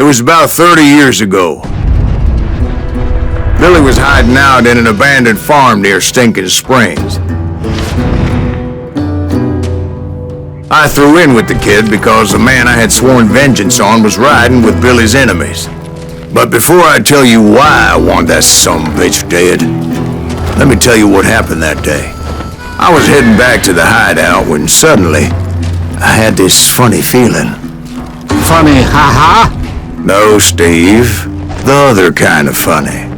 was about 30 years ago. Billy was hiding out in an abandoned farm near Stinking Springs. I threw in with the kid because the man I had sworn vengeance on was riding with Billy's enemies. But before I tell you why I want that sumbitch dead, let me tell you what happened that day. I was heading back to the hideout when suddenly I had this funny feeling. Funny, ha-ha? No, Steve. The other kind of funny.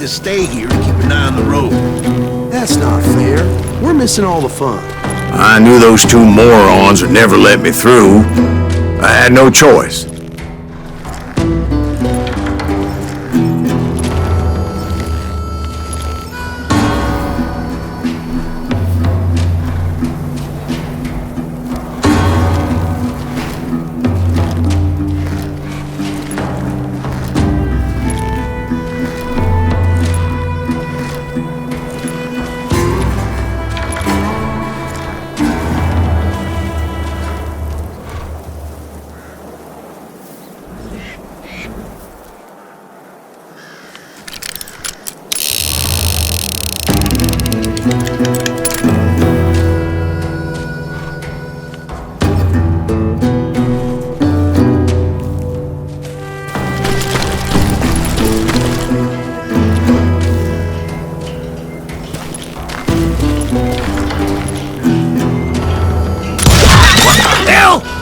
Stay here and keep an eye on the road. That's not fair. We're missing all the fun. I knew those two morons would never let me through. I had no choice.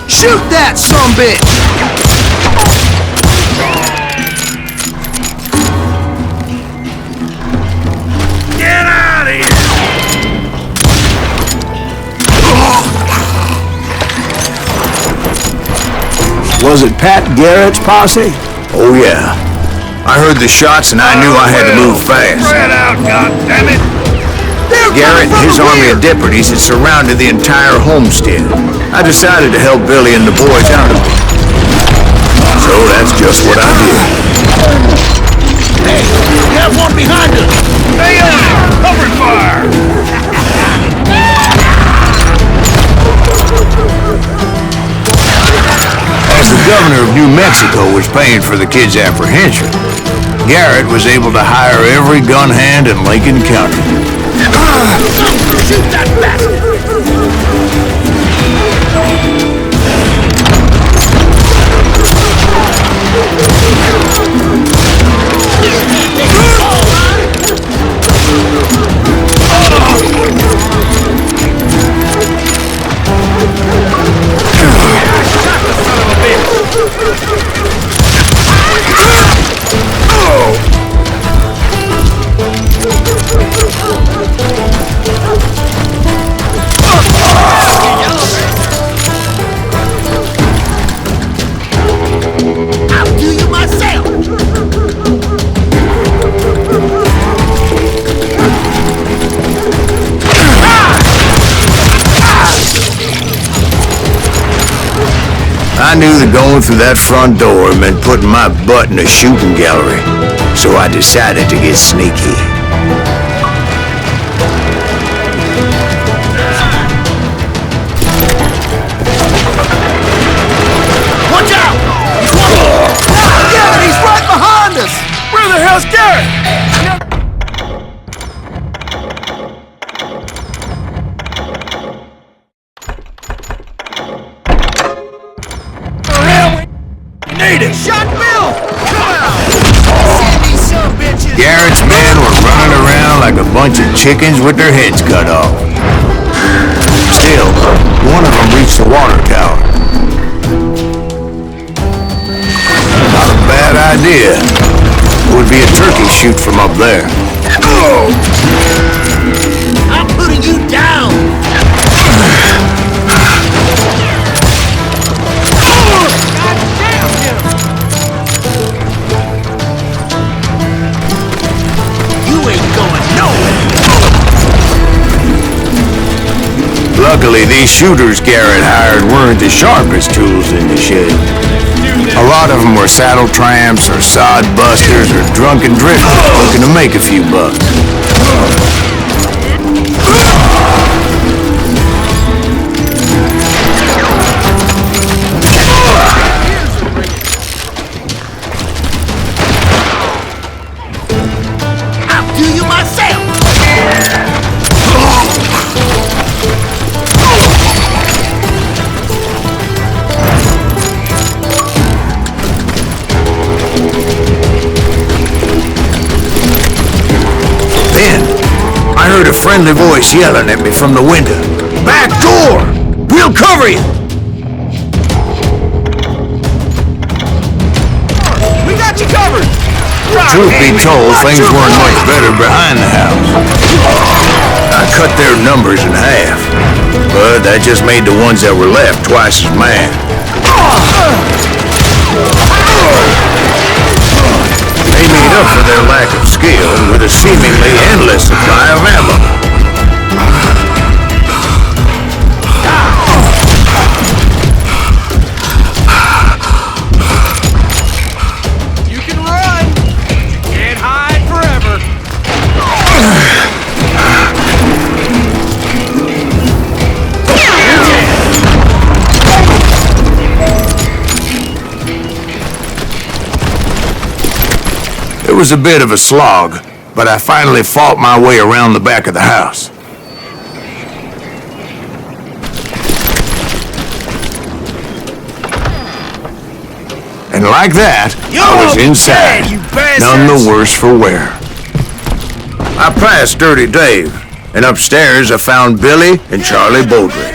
Shoot that sumbitch! Get out of here! Was it Pat Garrett's posse? Oh, yeah. I heard the shots and I knew I had to move fast. Spread out, goddammit! Garrett and his army of deputies had surrounded the entire homestead. I decided to help Billy and the boys out of it. So that's just what I did. Hey, we have one behind us! Stay on it! Cover fire! As the governor of New Mexico was paying for the kid's apprehension, Garrett was able to hire every gun hand in Lincoln County. Shoot that bastard! I knew that going through that front door meant putting my butt in a shooting gallery, so I decided to get sneaky. Watch out! Garrett, he's right behind us! Where the hell's Garrett? Shot Bill! Come out! Garrett's men were running around like a bunch of chickens with their heads cut off. Still, one of them reached the water tower. Not a bad idea. It would be a turkey shoot from up there. I'm putting you down! You ain't going nowhere! Luckily, these shooters Garrett hired weren't the sharpest tools in the shed. A lot of them were saddle tramps or sod busters or drunken drifters looking to make a few bucks. I'll do you myself! Then, I heard a friendly voice yelling at me from the window. "Back door! We'll cover you!" We got you covered! Truth be told, things weren't much better behind the house. I cut their numbers in half, but that just made the ones that were left twice as mad. They made up for their lack of skill with a seemingly endless supply of ammo. You can run, but you can't hide forever. It was a bit of a slog, but I finally fought my way around the back of the house. And like that, I was inside, none the worse for wear. I passed Dirty Dave, and upstairs I found Billy and Charlie Beaudry.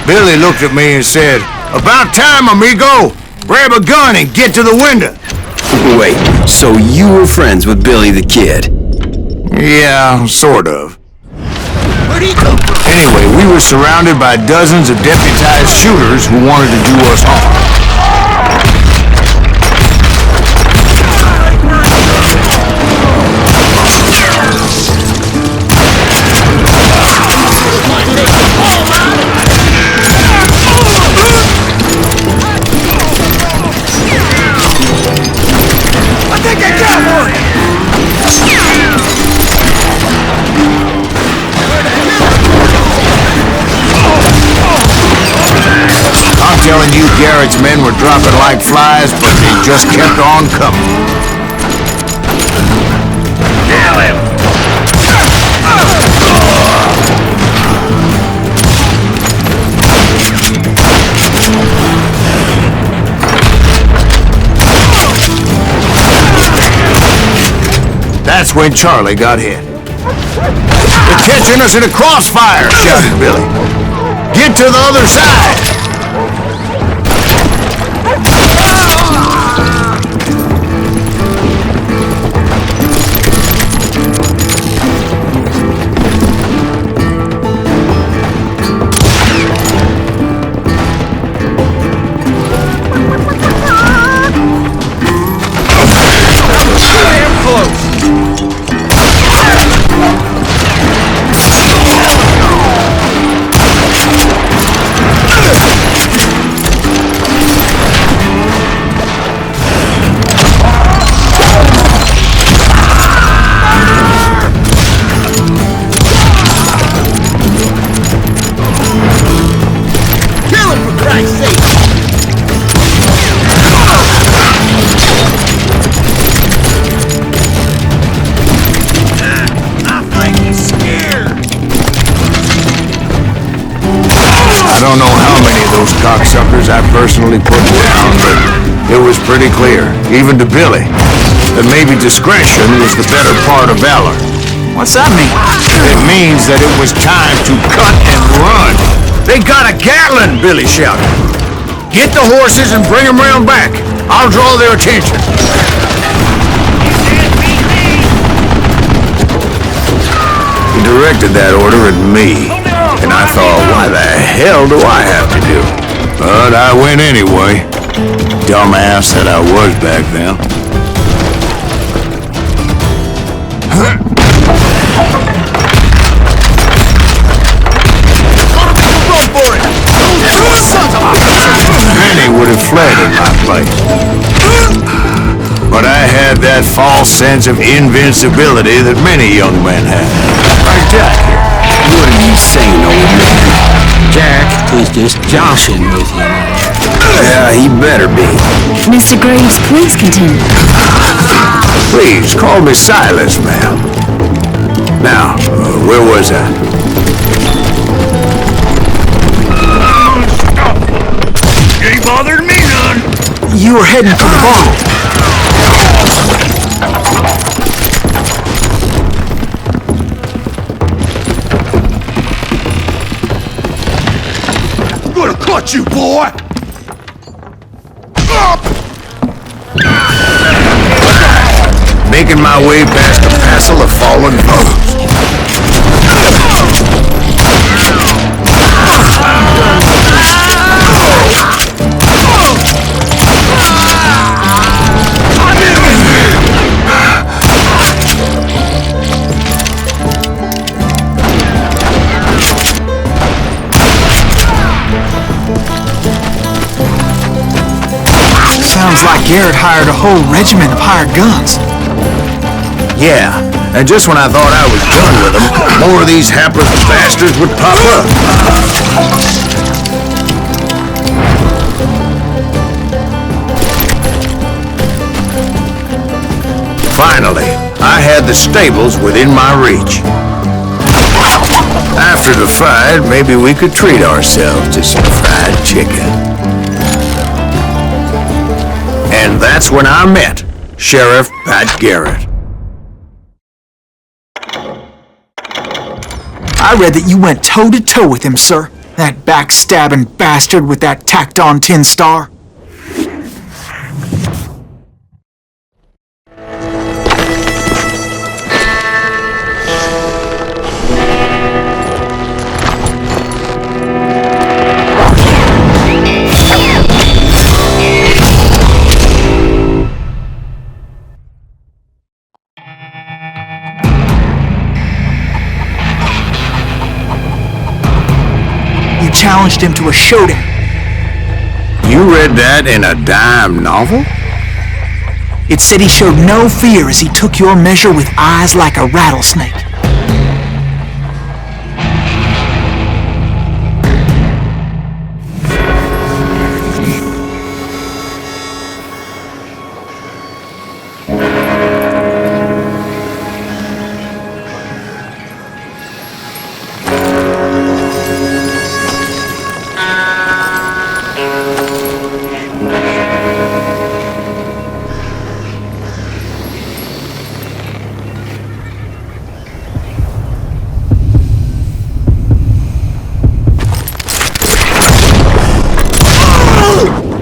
Billy looked at me and said, "About time, amigo! Grab a gun and get to the window!" Wait, so you were friends with Billy the Kid? Yeah, sort of. Where'd he come from? Anyway, we were surrounded by dozens of deputized shooters who wanted to do us harm. I'm telling you, Garrett's men were dropping like flies, but they just kept on coming. Kill him! That's when Charlie got hit. "They're catching us in a crossfire!" shouted Billy. "Get to the other side!" I don't know how many of those cocksuckers I personally put down, but it was pretty clear, even to Billy, that maybe discretion was the better part of valor. What's that mean? It means that it was time to cut and run. "They got a Gatling!" Billy shouted. "Get the horses and bring them round back. I'll draw their attention." The directed that order at me. And I thought, why the hell do I have to do it? But I went anyway. Dumbass that I was back then. Many would have fled in my place. But I had that false sense of invincibility that many young men have. Like Jack here. What are you saying, old man? Jack is just joshing with you. Yeah, he better be. Mr. Graves, please continue. Please, call me Silas, ma'am. Now, where was I? Ain't bothered me none. You were heading for the barn. I'm gonna cut you, boy. Making my way past a passel of fallen foes. Sounds like Garrett hired a whole regiment of hired guns. Yeah, and just when I thought I was done with them, more of these hapless bastards would pop up. Finally, I had the stables within my reach. After the fight, maybe we could treat ourselves to some fried chicken. And that's when I met Sheriff Pat Garrett. I read that you went toe-to-toe with him, sir. That backstabbing bastard with that tacked-on tin star. Challenged him to a showdown. You read that in a dime novel? It said he showed no fear as he took your measure with eyes like a rattlesnake.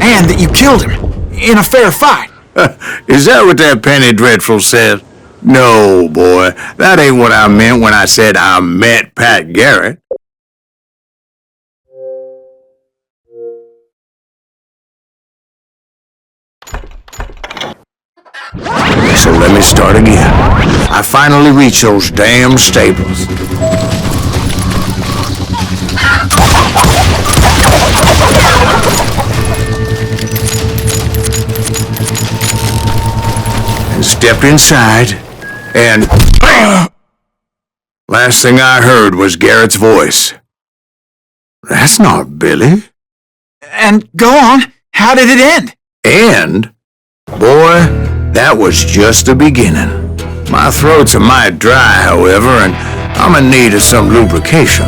And that you killed him in a fair fight. Is that what that Penny Dreadful said? No, boy, that ain't what I meant when I said I met Pat Garrett. So let me start again. I finally reached those damn stables. And stepped inside, and last thing I heard was Garrett's voice. That's not Billy. And go on, how did it end? And, boy, that was just the beginning. My throat's a mite dry, however, and I'm in need of some lubrication.